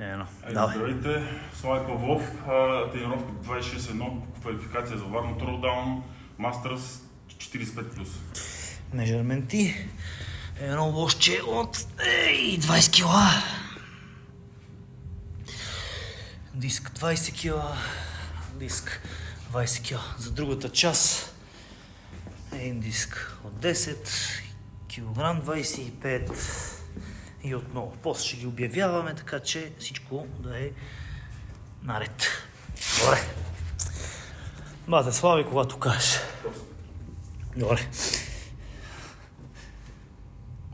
Едно. Давай. Здравейте, Слави Павлов, тренировка 26-1, квалификация за Варно Тролдаун, Мастърс 45+. Межерменти. Едно лошче от 20 кила. Диск 20 кила. Диск 20 кила. За другата част един диск от 10 килограм 25 и отново. После ще ги обявяваме, така че всичко да е наред. Добре. Бате, Слави, когато кажеш. Добре.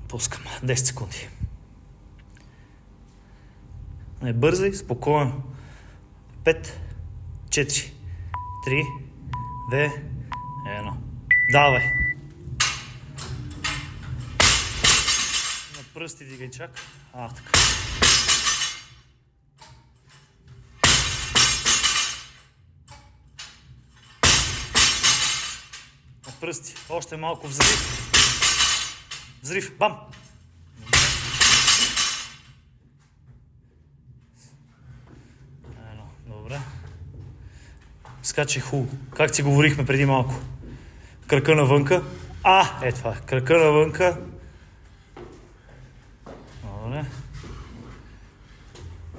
Пускам. 10 секунди. Не бързай, спокойно. 5, 4, 3, 2, 1. Давай. На пръсти дигай чак. Така. На пръсти. Още малко взрив. Взрив. Бам! Добре. Скачай хубаво. Как си говорихме преди малко. Кръка навънка. Това е. Кръка навънка. Добре.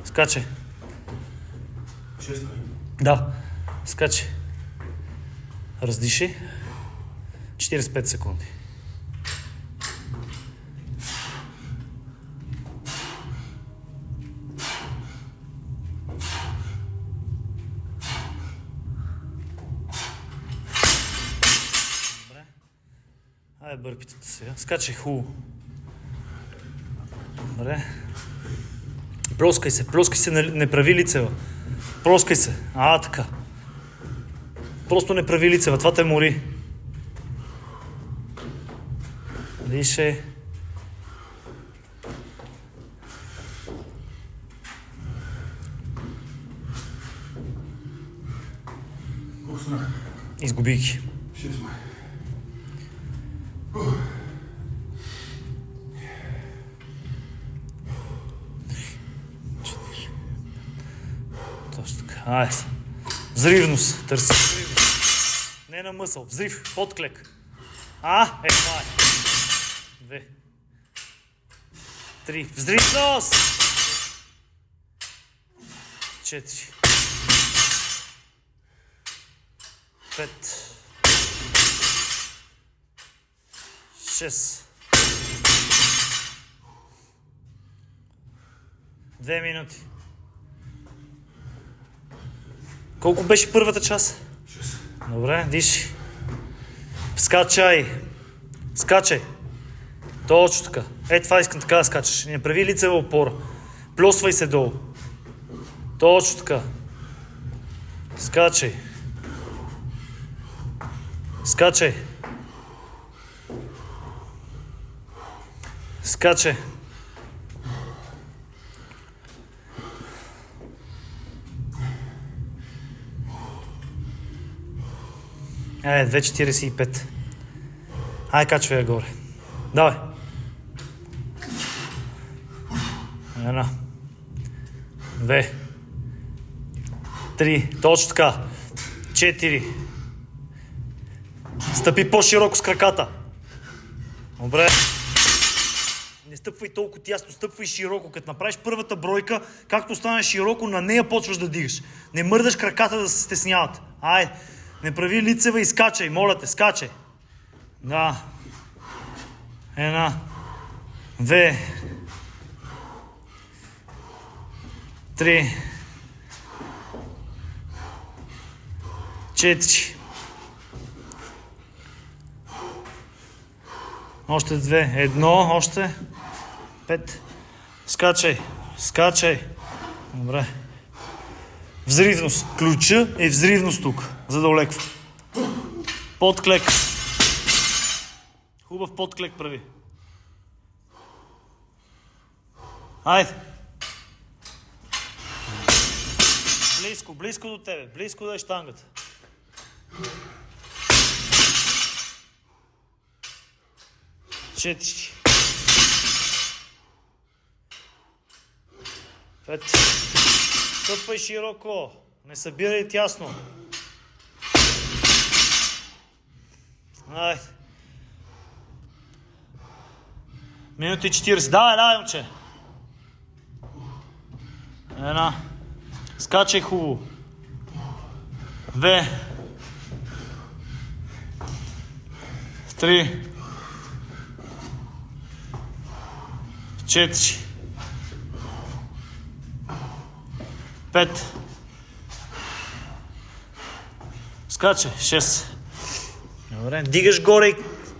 Скачай. 6. Да. Скачай. Раздиши. 45 секунди. Айде бърпитата сега. Скачай хубаво. Добре. Плоскай се, не прави лицева. Плоскай се. Така. Просто не прави лицева, това те мори. Дишай. Изгуби ги. 6 май. Точно така. Взривност. Търси взривност. Не на мъсъл. Взрив. Подклек. Това е. 2. 3. Взривност! 4. 5. 6. 2 минути. Колко беше първата част? 6. Добре, диши. Скачай. Скачай. Точно така. Това искам така да скачаш. Не прави лицева опора. Плюсвай се долу. Точно така. Скачай. Скачай. Скачай. Айде, 2.45. Качвай я горе. Давай. 1. 2. 3. Точно така. 4. Стъпи по-широко с краката. Добре. Не стъпвай толкова тясно, стъпвай широко. Като направиш първата бройка, както стане широко, на нея почваш да дигаш. Не мърдаш краката да се стесняват. Айде. Не прави лицева и скачай, моля те, скачай. Да. 1. 2. 3. 4. Още 2. 1. Още. 5. Скачай. Скачай. Добре. Взривност. Ключа е взривност тук, за да олеква. Подклек. Хубав подклек прави. Айде. Близко до тебе. Близко да е щангата. 4. 5. Стъпвай широко. Не събирай тясно. Айде. Минути 40. Давай, момче. Една. Скачай хубаво. 2. 3. 4. 5. Скачай. 6. Добре, дигаш горе,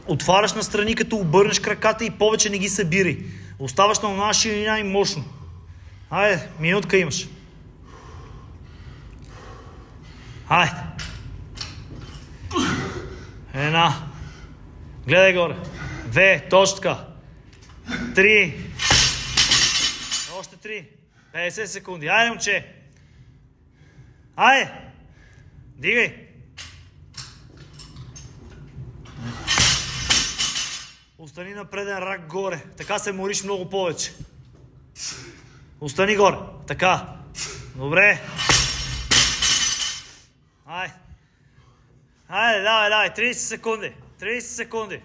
отваряш настрани, като обърнеш краката и повече не ги събирай. Оставаш на една ширина и мощно. Айде, минутка имаш. Айде. Една. Гледай горе. 2, точно така. 3. Още 3. 50 секунди. Айде, момче. Айде. Дигай. Остани на преден рак горе. Така се мориш много повече. Остани горе. Така. Добре. Айде. Айде, давай. 30 секунди. 30 секунди.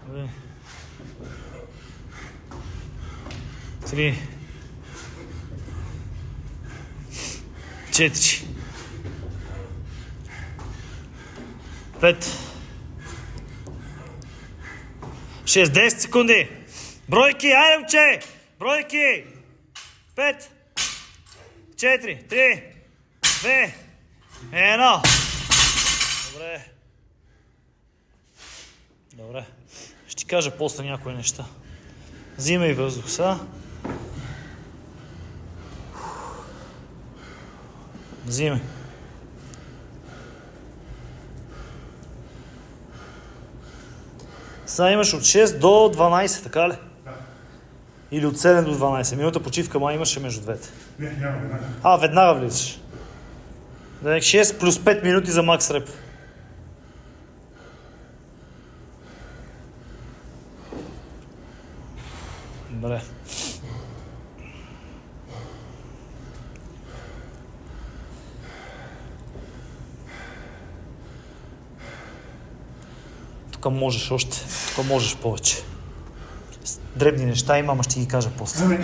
Добре. 3. 4. 5. 6. 10 секунди. Бройки, айде, момче! Бройки! 5. 4. 3. 2. 1. Добре. Добре. Ще ти кажа после някои неща. Взимай въздух са. Взимай. Сега имаш от 6 до 12, така ли? Да. Или от 7 до 12. Минута почивка имаше между двете. Не, няма веднага. Веднага влизаш. 6 плюс 5 минути за макс реп. Добре. Тук можеш още. Тук можеш повече. Дребни неща имам, ще ти ги кажа после.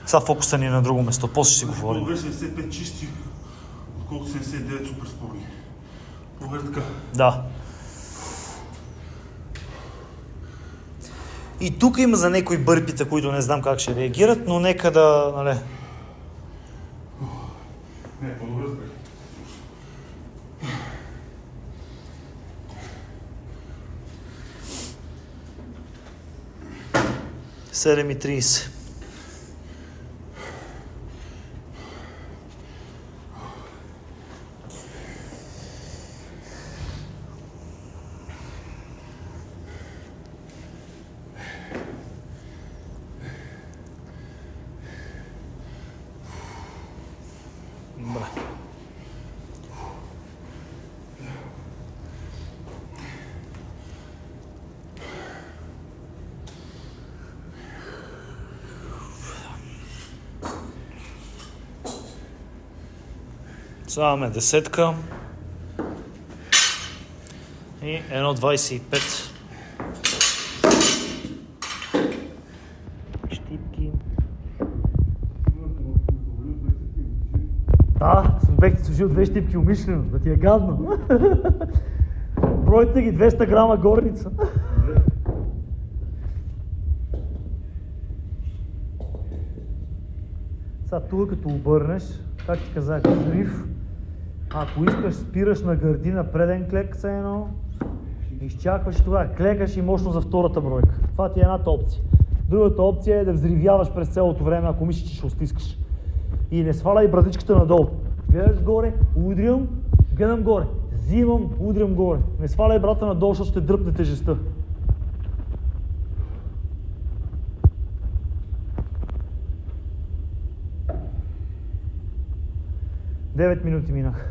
Сега фокуса ни е на друго место. После ще си говорим. По-добре 75 чисти, отколкото 79 супер спорни. По-добре така. Да. И тук има за някои бърпита, които не знам как ще реагират, но нека да, нали... Не, по-добре сбре. 7:30. Добре. Слагаме десетка и 1,25. Щипки. Да, бех ти служил 2 щипки умишлено, да ти е гадно. Бройте ги 200 грама горница. Сега тук като обърнеш, как ти казах, взрив. Ако искаш, спираш на гърдина преден клек с едно, изчакваш тогава, клекаш и мощно за втората бройка. Това ти е едната опция. Другата опция е да взривяваш през цялото време, ако мислиш, че ще стискаш. И не сваляй брадичката надолу. Гледаш горе, удрям, гледам горе, взимам, удрям горе. Не сваляй брата надолу, защото ще дръпне тежестта. Девет минути минах.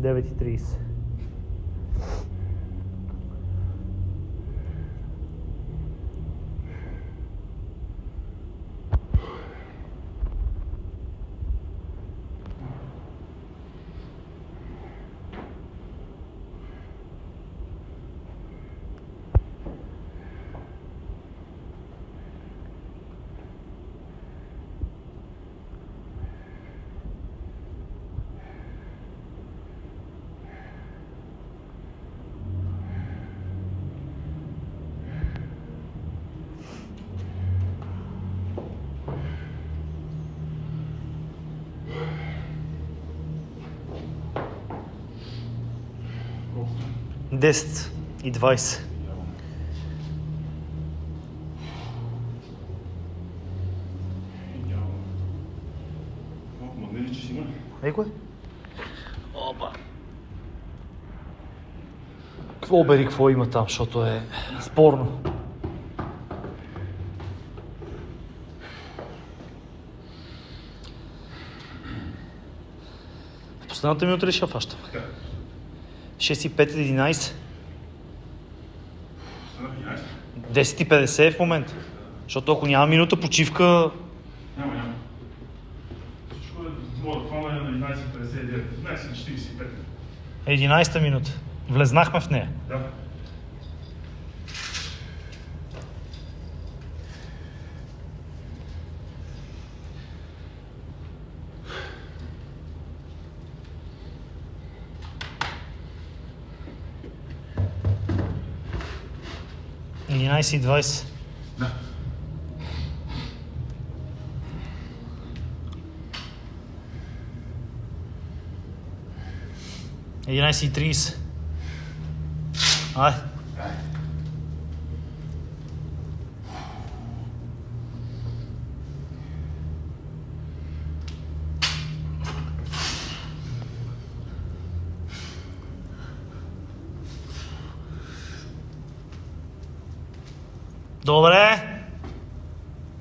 9:30. Колко? 10:20. Идеално. Ма не личиш има? Екой? Опа. Какво бери, какво има там, защото е спорно. В последната минута ли ще я фащам? Да. 6:05:11. Станах 11. 10:50 в момента. Защото ако няма минута почивка, Няма. Всичко мога да хвана на 11:59. 11:45. 11-та минута. Влезнахме в нея. Да. Да. 11:20. Да. Да. 11:30. Ай.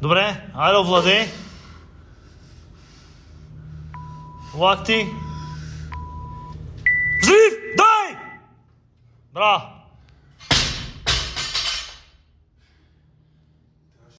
Добре, айде овладей. Лакти. Взрив! Дай! Браво!